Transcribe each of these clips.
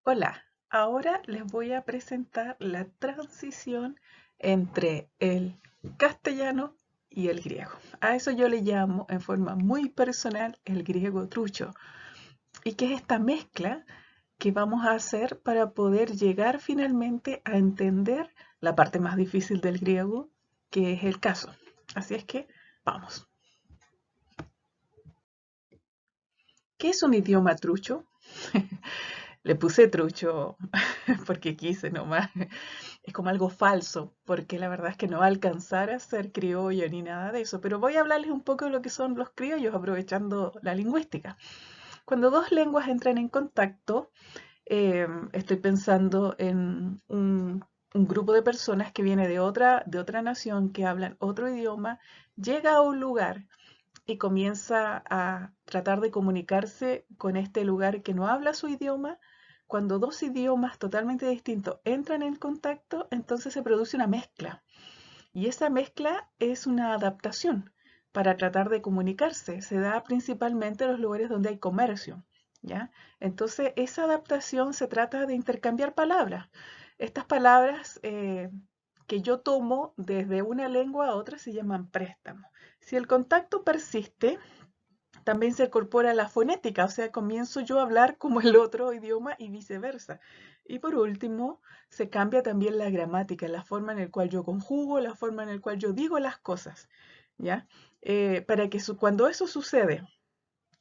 Hola, ahora les voy a presentar la transición entre el castellano y el griego. A eso yo le llamo en forma muy personal el griego trucho. ¿Y qué es esta mezcla que vamos a hacer para poder llegar finalmente a entender la parte más difícil del griego, que es el caso? Así es que vamos. ¿Qué es un idioma trucho? Le puse trucho porque quise nomás. Es como algo falso, porque la verdad es que no va a alcanzar a ser criollo ni nada de eso. Pero voy a hablarles un poco de lo que son los criollos, aprovechando la lingüística. Cuando dos lenguas entran en contacto, estoy pensando en un grupo de personas que viene de otra nación, que hablan otro idioma, llega a un lugar y comienza a tratar de comunicarse con este lugar que no habla su idioma. Cuando dos idiomas totalmente distintos entran en contacto, entonces se produce una mezcla. Y esa mezcla es una adaptación para tratar de comunicarse. Se da principalmente en los lugares donde hay comercio, ¿ya? Entonces, esa adaptación se trata de intercambiar palabras. Estas palabras que yo tomo desde una lengua a otra se llaman préstamos. Si el contacto persiste, también se incorpora la fonética, o sea, comienzo yo a hablar como el otro idioma y viceversa. Y por último, se cambia también la gramática, la forma en la cual yo conjugo, la forma en la cual yo digo las cosas, ¿ya? Para que cuando eso sucede,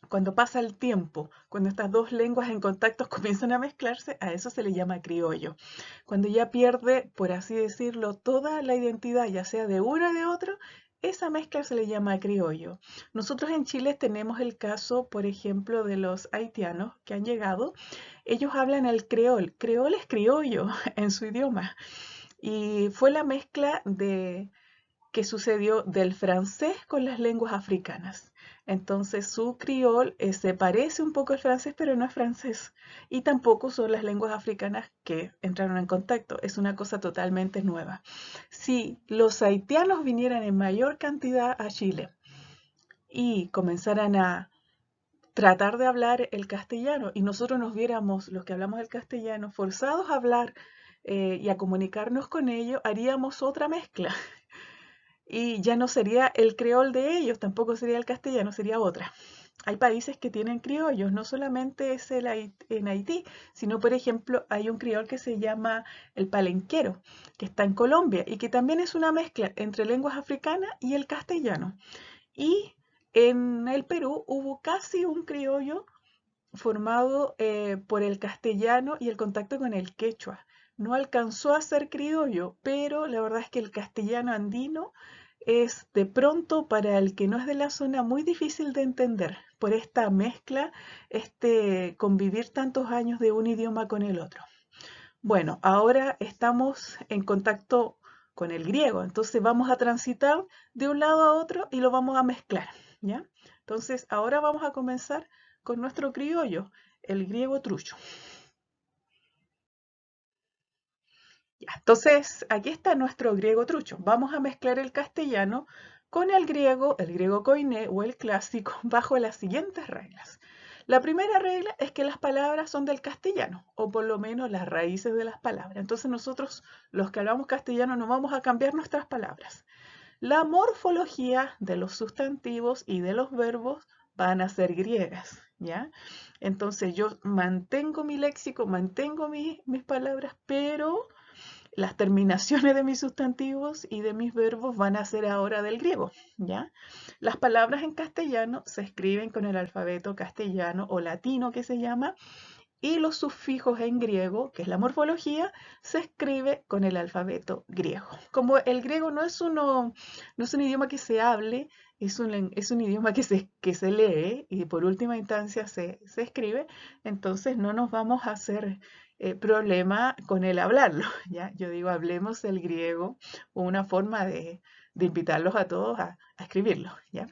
cuando pasa el tiempo, cuando estas dos lenguas en contacto comienzan a mezclarse, a eso se le llama criollo. Cuando ya pierde, por así decirlo, toda la identidad, ya sea de uno o de otro, esa mezcla se le llama criollo. Nosotros en Chile tenemos el caso, por ejemplo, de los haitianos que han llegado. Ellos hablan el creol. Creol es criollo en su idioma. Y fue la mezcla que sucedió del francés con las lenguas africanas. Entonces su criol se parece un poco al francés, pero no es francés. Y tampoco son las lenguas africanas que entraron en contacto. Es una cosa totalmente nueva. Si los haitianos vinieran en mayor cantidad a Chile y comenzaran a tratar de hablar el castellano y nosotros nos viéramos, los que hablamos el castellano, forzados a hablar y a comunicarnos con ellos, haríamos otra mezcla y ya no sería el creol de ellos, tampoco sería el castellano, sería otra. Hay países que tienen criollos, no solamente es en Haití, sino por ejemplo hay un criol que se llama el palenquero, que está en Colombia y que también es una mezcla entre lenguas africanas y el castellano. Y en el Perú hubo casi un criollo formado por el castellano y el contacto con el quechua. No alcanzó a ser criollo, pero la verdad es que el castellano andino es de pronto para el que no es de la zona muy difícil de entender por esta mezcla, este convivir tantos años de un idioma con el otro. Bueno, ahora estamos en contacto con el griego, entonces vamos a transitar de un lado a otro y lo vamos a mezclar, ¿ya? Entonces ahora vamos a comenzar con nuestro criollo, el griego trucho. Ya, entonces aquí está nuestro griego trucho. Vamos a mezclar el castellano con el griego koiné o el clásico, bajo las siguientes reglas. La primera regla es que las palabras son del castellano, o por lo menos las raíces de las palabras. Entonces nosotros, los que hablamos castellano, no vamos a cambiar nuestras palabras. La morfología de los sustantivos y de los verbos van a ser griegas, ¿ya? Entonces yo mantengo mi léxico, mantengo mis palabras, pero las terminaciones de mis sustantivos y de mis verbos van a ser ahora del griego, ¿ya? Las palabras en castellano se escriben con el alfabeto castellano o latino que se llama, y los sufijos en griego, que es la morfología, se escribe con el alfabeto griego. Como el griego no es un idioma que se hable, es un idioma que se lee y por última instancia se escribe, entonces no nos vamos a hacer problema con el hablarlo, ¿ya? Yo digo, hablemos el griego, o una forma de invitarlos a todos a escribirlo, ¿ya?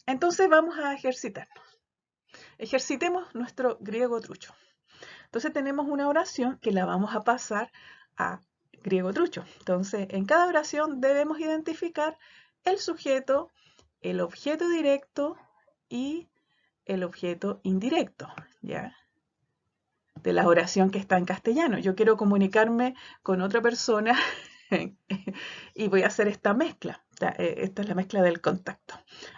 Entonces vamos a ejercitarnos. Ejercitemos nuestro griego trucho. Entonces tenemos una oración que la vamos a pasar a griego trucho. Entonces, en cada oración debemos identificar el sujeto, el objeto directo y el objeto indirecto, ¿ya? de la oración que está en castellano. Yo quiero comunicarme con otra persona y voy a hacer esta mezcla. Esta es la mezcla del contacto.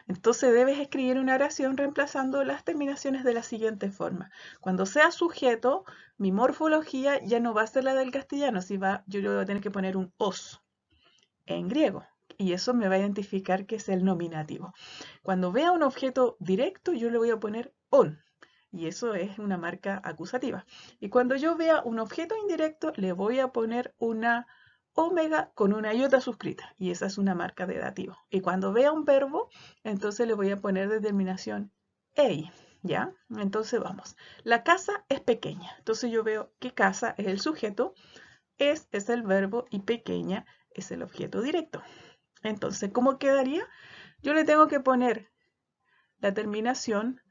Entonces debes escribir una oración reemplazando las terminaciones de la siguiente forma. Cuando sea sujeto, mi morfología ya no va a ser la del castellano, yo le voy a tener que poner un os en griego. Y eso me va a identificar que es el nominativo. Cuando vea un objeto directo, yo le voy a poner on. Y eso es una marca acusativa. Y cuando yo vea un objeto indirecto, le voy a poner una omega con una iota suscrita. Y esa es una marca de dativo. Y cuando vea un verbo, entonces le voy a poner determinación ei. ¿Ya? Entonces vamos. La casa es pequeña. Entonces yo veo que casa es el sujeto, es el verbo y pequeña es el objeto directo. Entonces, ¿cómo quedaría? Yo le tengo que poner la terminación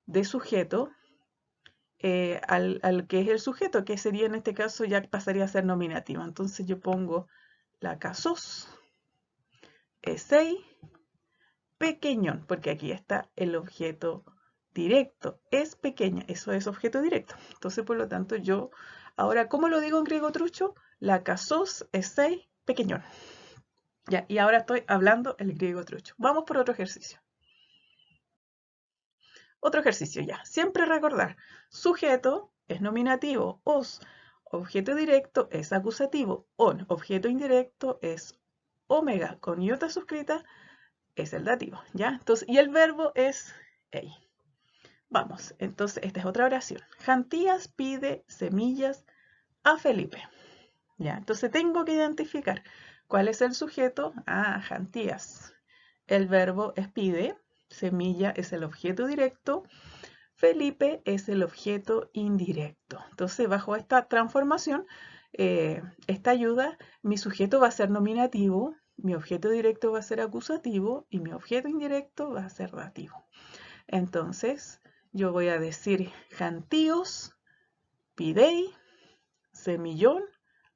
de sujeto al que es el sujeto, que sería en este caso ya pasaría a ser nominativo. Entonces yo pongo la casos, esei, pequeñón, porque aquí está el objeto directo. Es pequeña, eso es objeto directo. Entonces, por lo tanto, yo, ahora, ¿cómo lo digo en griego trucho? La casos, esei, pequeñón. Ya, y ahora estoy hablando el griego trucho. Vamos por otro ejercicio. Otro ejercicio ya. Siempre recordar, sujeto es nominativo, os, objeto directo es acusativo, on, objeto indirecto es omega con iota suscrita, es el dativo, ¿ya? Entonces, y el verbo es ei. Vamos, entonces esta es otra oración. Jantías pide semillas a Felipe, ¿ya? Entonces tengo que identificar cuál es el sujeto. Jantías. El verbo es pide, semilla es el objeto directo, Felipe es el objeto indirecto. Entonces, bajo esta transformación, esta ayuda, mi sujeto va a ser nominativo, mi objeto directo va a ser acusativo y mi objeto indirecto va a ser dativo. Entonces, yo voy a decir jantíos, pidei, semillón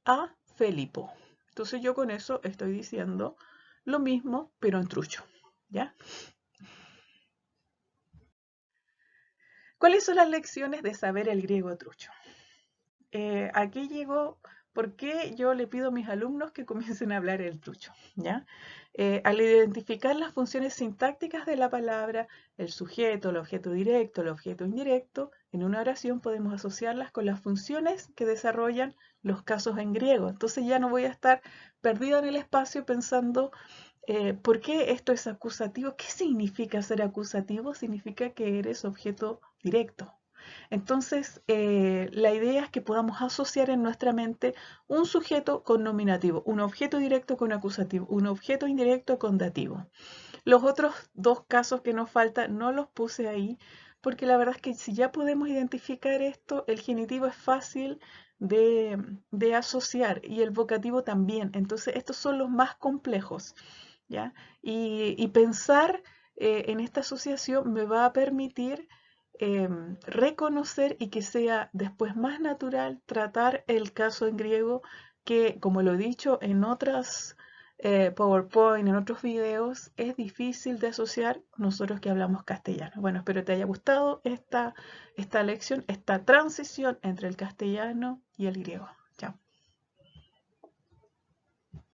a Felipo. Entonces, yo con eso estoy diciendo lo mismo, pero en trucho, ¿ya? ¿Cuáles son las lecciones de saber el griego trucho? Aquí llegó por qué yo le pido a mis alumnos que comiencen a hablar el trucho, ¿ya? Al identificar las funciones sintácticas de la palabra, el sujeto, el objeto directo, el objeto indirecto, en una oración podemos asociarlas con las funciones que desarrollan los casos en griego. Entonces ya no voy a estar perdida en el espacio pensando ¿por qué esto es acusativo? ¿Qué significa ser acusativo? Significa que eres objeto directo. Entonces, la idea es que podamos asociar en nuestra mente un sujeto con nominativo, un objeto directo con acusativo, un objeto indirecto con dativo. Los otros dos casos que nos faltan no los puse ahí porque la verdad es que si ya podemos identificar esto, el genitivo es fácil de asociar y el vocativo también. Entonces, estos son los más complejos, ¿ya? Y pensar en esta asociación me va a permitir reconocer y que sea después más natural tratar el caso en griego que, como lo he dicho en otras PowerPoint, en otros videos, es difícil de asociar nosotros que hablamos castellano. Bueno, espero te haya gustado esta lección, esta transición entre el castellano y el griego.